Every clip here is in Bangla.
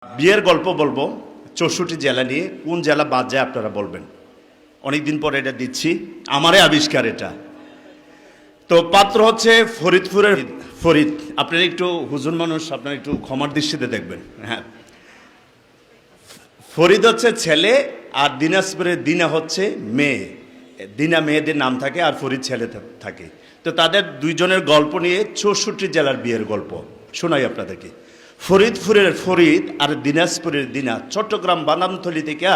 বিয়ের গল্প বলবো ৬৪ জেলা নিয়ে, কোন জেলা বাদ যায় আপনারা বলবেন। অনেকদিন পরে এটা দিচ্ছি, আমারই আবিষ্কার এটা। তো পাত্র হচ্ছে ফরিদপুরের ফরিদ। আপনারা একটু হুজুর মানুষ, আপনারা একটু ক্ষমার দৃষ্টিতে দেখবেন। হ্যাঁ, ফরিদ হচ্ছে ছেলে আর দিনাজপুরের দিনা হচ্ছে মেয়ে। দিনা মেয়েদের নাম থাকে আর ফরিদ ছেলে থাকে। তো তাদের দুইজনের গল্প নিয়ে ৬৪ জেলার বিয়ের গল্প শোনাই আপনাদেরকে। ফরিদপুরের ফরিদ আর দিনাজপুরের দিনা চট্টগ্রাম বাদামথলি থেকে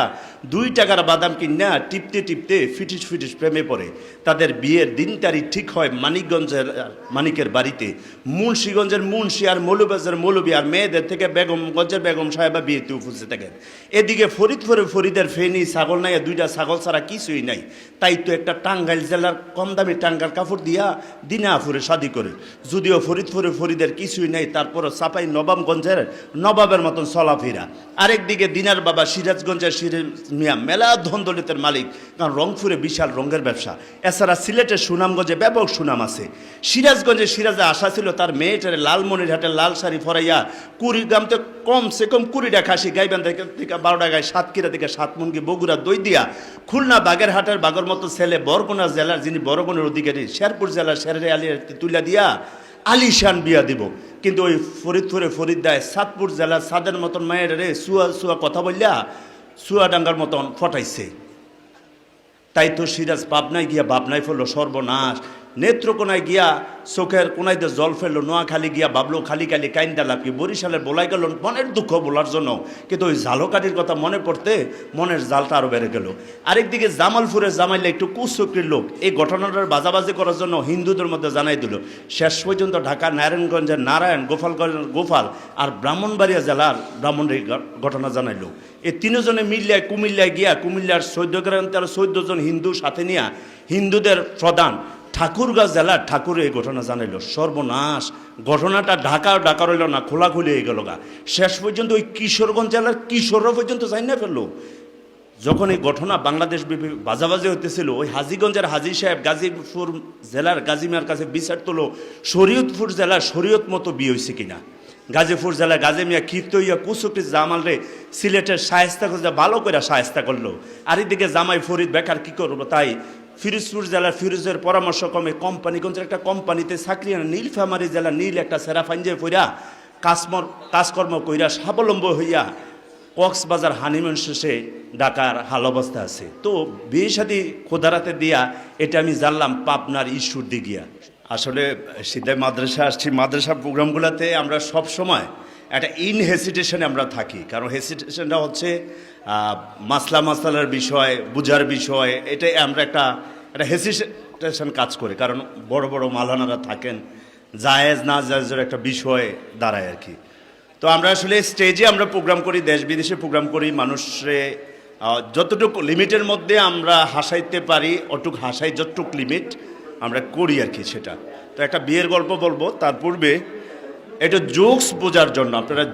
2 টাকার বাদাম কিনা টিপতে টিপতে ফিটিস ফিটিস প্রেমে পড়ে। তাদের বিয়ের দিন তারিখ ঠিক হয় মানিকগঞ্জের মানিকের বাড়িতে। মুন্সীগঞ্জের মুন্সী আর মৌলবাজারের মৌলবী আর মেয়েদের থেকে বেগমগঞ্জের বেগম সাহেবা বিয়েতে উপস্থিত থাকেন। এদিকে ফরিদপুরের ফরিদের ফেনি ছাগল নাই, 2টা ছাগল ছাড়া কিছুই নাই। তাই তো একটা টাঙ্গাইল জেলার কম দামি টাঙ্গার কাপড় দিয়া দিনাজপুরে শাদি করে। যদিও ফরিদপুরের ফরিদের কিছুই নাই, তারপরও চাপাই নবাবগঞ্জের নবাবের মতন চলাফেরা। আরেকদিকে দিনার বাবা সিরাজগঞ্জের সিরাজ মিয়া মেলা ধন্দলিতের মালিক, কারণ রংপুরে বিশাল রঙের ব্যবসা। এছাড়া সিলেটের সুনামগঞ্জে ব্যাপক সুনাম আছে। সিরাজগঞ্জে সিরাজে আশা ছিল তার মেয়েটারে লালমনিরহাটের লাল শাড়ি ফরাইয়া কুড়িগ্রামতে কমসে কম 20টা খাসি গাইবান থেকে 12টা গায়ে, সাতক্ষীরা থেকে 7 মুনগি, বগুড়া দই দিয়া, খুলনা বাগেরহাটের বাগর মতো ছেলে বরগুনা জেলার যিনি বরগুনার অধিকারী শেরপুর জেলার শেরে আলিয়ার তুলা দিয়া আলিশান বিয়া দিব। কিন্তু ওই ফরিদপুরে ফরিদায় সাতপুর জেলার সাদের মতন মায়ের রে সুয়া সুয়া কথা বললা সুয়াডাঙ্গার মতন ফটাইছে। তাই তো সিরাজ পাবনায় গিয়া ভাবনায় ফেললো সর্বনাশ। নেত্রকোনায় গিয়া চোখের কোনায় দিয়ে জল ফেললো। নোয়াখালী গিয়া ভাবলো খালি খালি কাইন্দা লাভকি। বরিশালের বলাই গেল মনের দুঃখ বলার জন্য, কিন্তু ওই ঝালকাঠির কথা মনে পড়তে মনের জালটা আরও বেড়ে গেল। আরেকদিকে জামালপুরে জামাইলে একটু কুচক্রির লোক এই ঘটনাটার বাজাবাজি করার জন্য হিন্দুদের মধ্যে জানাই দিল। শেষ পর্যন্ত ঢাকা নারায়ণগঞ্জের নারায়ণ, গোপালগঞ্জের গোপাল আর ব্রাহ্মণবাড়িয়া জেলার ব্রাহ্মণের ঘটনা জানাইল। এই 3 জনে মিলিয়ে কুমিল্লায় গিয়া কুমিল্লার 14 গ্রাম 14 জন হিন্দু সাথে নিয়ে হিন্দুদের প্রধান ঠাকুরগাঁ জেলার ঠাকুর এই ঘটনা জানাইল। সর্বনাশ, ঘটনাটা ঢাকা রইল না, খোলাখুলি হয়ে গেল গা। শেষ পর্যন্ত ওই কিশোরগঞ্জ জেলার কিশোররা পর্যন্ত যাই না ফেললো। যখন এই ঘটনা বাংলাদেশ বাজাবাজি হইতেছিল, ওই হাজীগঞ্জের হাজী সাহেব গাজীপুর জেলার গাজীমিয়ার কাছে বিচার তোলো শরীয়তপুর জেলার শরীয়ত মতো বিয়ে হয়েছে কিনা। গাজীপুর জেলার গাজীমিয়া ক্ষিপ্ত হইয়া কুচুকটি জামাল রে সিলেটের শায়েস্তা করে ভালো করে শায়েস্তা করলো। আর এদিকে জামাই ফরিদ বেকার কী করবো, তাই ফিরোজপুর জেলার ফিরোজের পরামর্শ ক্রমে কোম্পানিগঞ্জের একটা কোম্পানিতে চাকরি, নীলফামারী জেলার নীল একটা সেরা ফাঞ্জে পইরা কাজকর্ম কইরা স্বাবলম্বী হইয়া কক্সবাজার হানিমুন শেষে ঢাকার হাল অবস্থা আছে। তো বিয়ে শাদী খোদারাতে দিয়া এটা আমি জানলাম পাবনার ঈশ্বর দিঘিয়া। আসলে সিদ্ধায় মাদ্রাসা আসছি, মাদ্রাসা প্রোগ্রামগুলোতে আমরা সব সময় একটা হেসিটেশনে আমরা থাকি। কারণ হেসিটেশনটা হচ্ছে মাসালার বিষয়, বুঝার বিষয়, এটাই আমরা একটা হেসিটেশন কাজ করে। কারণ বড় বড় মালানারা থাকেন, জায়েজ না জায়েজের একটা বিষয় দাঁড়ায় আর কি। তো আমরা আসলে স্টেজে আমরা প্রোগ্রাম করি, দেশ বিদেশে প্রোগ্রাম করি, মানুষরে যতটুকু লিমিটের মধ্যে আমরা হাসাইতে পারি অটুক হাসাই, যতটুক লিমিট আমরা করি আর কি সেটা। তো একটা বিয়ের গল্প বলবো, তার পূর্বে একটু জোকস বোঝার জন্য, আপনারা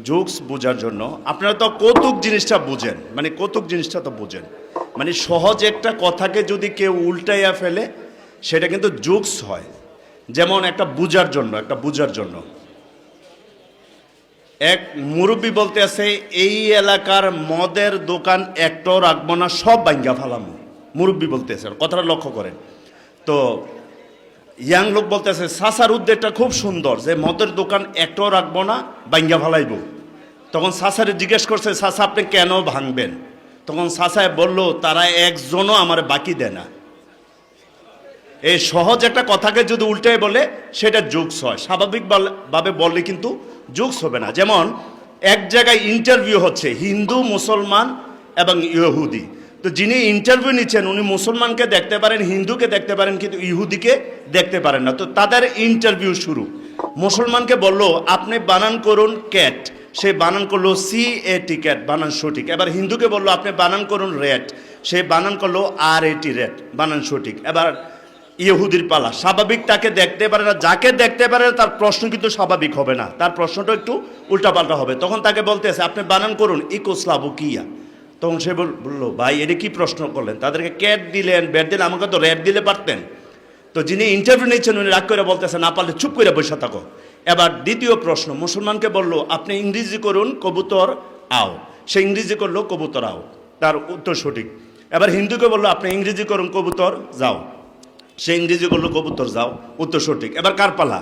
জোকস বোঝার জন্য আপনারা তো কৌতুক জিনিসটা বুঝেন, মানে কৌতুক জিনিসটা তো বুঝেন, মানে সহজ একটা কথাকে যদি কেউ উল্টাইয়া ফেলে সেটা কিন্তু জোকস হয়। যেমন একটা বুঝার জন্য এক মুরব্বী বলতে আছে, এই এলাকার মদের দোকান একটাও রাখবো না, সব ভাঙ্গা ফালামো। মুরব্বী বলতে আছে, কথাটা লক্ষ্য করেন। তো ইয়াং লোক বলতে আছে, চাচার উদ্যোগটা খুব সুন্দর, যে মদের দোকান একটাও রাখবো না, ভাঙ্গা ফালাইব। তখন চাচারে জিজ্ঞেস করছে, চাচা আপনি কেন ভাঙবেন? তখন চাচায় বলল, তারা একজনও আমার বাকি দেয় না। এই সহজ একটা কথাকে যদি উল্টে বলে সেটা জোকস হয়, স্বাভাবিকভাবে বললে কিন্তু জোকস হবে না। যেমন এক জায়গায় ইন্টারভিউ হচ্ছে হিন্দু, মুসলমান এবং ইহুদি। তো যিনি ইন্টারভিউ নিচ্ছেন উনি মুসলমানকে দেখতে পারেন, হিন্দুকে দেখতে পারেন, কিন্তু ইহুদিকে দেখতে পারেন না। তো তাদের ইন্টারভিউ শুরু। মুসলমানকে বলল আপনি বানান করুন ক্যাট, সে বানান করলো CAT ক্যাট, বানান সঠিক। এবার হিন্দুকে বলল আপনি বানান করুন রেট, সে বানান করলো RAT রেট, বানান সঠিক। এবার ইহুদির পালা, স্বাভাবিক তাকে দেখতে পারে না, যাকে দেখতে পারে তার প্রশ্ন কিন্তু স্বাভাবিক হবে না, তার প্রশ্নটা একটু উল্টাপাল্টা হবে। তখন তাকে বলতেছে আপনি বানান করুন ইকোস্লাভকিয়া। তখন সে বললো ভাই এটা কি প্রশ্ন করলেন, তাদেরকে ক্যাট দিলেন, ব্যাট দিলেন, আমাকে তো রেট দিলে পারতেন। তো যিনি ইন্টারভিউ নিচ্ছেন উনি রাগ করে বলতেছে, না পারলে চুপ করে বসে থাকো, এবার দ্বিতীয় প্রশ্ন, মুসলমানকে বলল আপনি ইংরেজি করুন কবুতর আও, সে ইংরেজি করলো কবুতর আও, তার উত্তর সঠিক। এবার হিন্দুকে বললো আপনি ইংরেজি করুন কবুতর যাও, সে ইংরেজি করলো কবুতর যাও, উত্তর সঠিক। এবার কার পালা?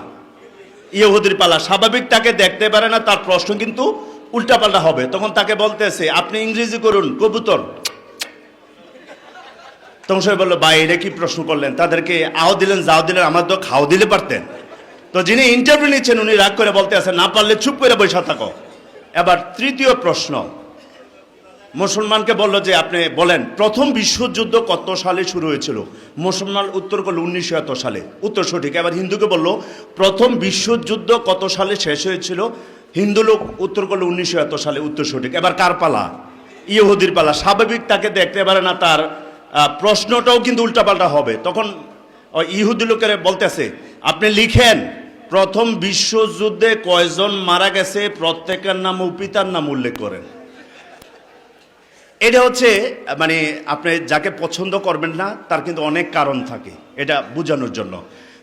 ইহুদির পালা। স্বাভাবিক তাকে দেখতে পারে না, তার প্রশ্ন কিন্তু উল্টাপাল্টা হবে। তখন তাকে বলতেছে আপনি ইংরেজি করুন কবুতর, তখন সবাই বললো ভাই এটা কি প্রশ্ন করলেন, তাদেরকে আও দিলেন যাও দিলেন, আমার তো খাও দিলে পারতেন। তো যিনি ইন্টারভিউ নিচ্ছেন উনি রাগ করে বলতে আছেন না পারলে চুপ করে বসে থাকো। এবার তৃতীয় প্রশ্ন, মুসলমানকে বললো যে আপনি বলেন প্রথম বিশ্বযুদ্ধ কত সালে শুরু হয়েছিল? মুসলমান উত্তর করলো 1900 সালে, উত্তর সঠিক। এবার হিন্দুকে বললো প্রথম বিশ্বযুদ্ধ কত সালে শেষ হয়েছিল? হিন্দু লোক উত্তর করলো 1900 সালে, উত্তর সঠিক। এবার কার পালা? ইহুদির পালা। স্বাভাবিক তাকে দেখতে পারে না, তার প্রশ্নটাও কিন্তু উল্টাপাল্টা হবে। তখন ইহুদি লোকেরা বলতেছে আপনি লিখেন প্রথম বিশ্বযুদ্ধে কয়জন মারা গেছে, প্রত্যেকের নাম ও পিতার নাম উল্লেখ করেন। এটা হচ্ছে মানে আপনি যাকে পছন্দ করবেন না তার কিন্তু অনেক কারণ থাকে, এটা বোঝানোর জন্য।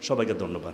সবাইকে ধন্যবাদ।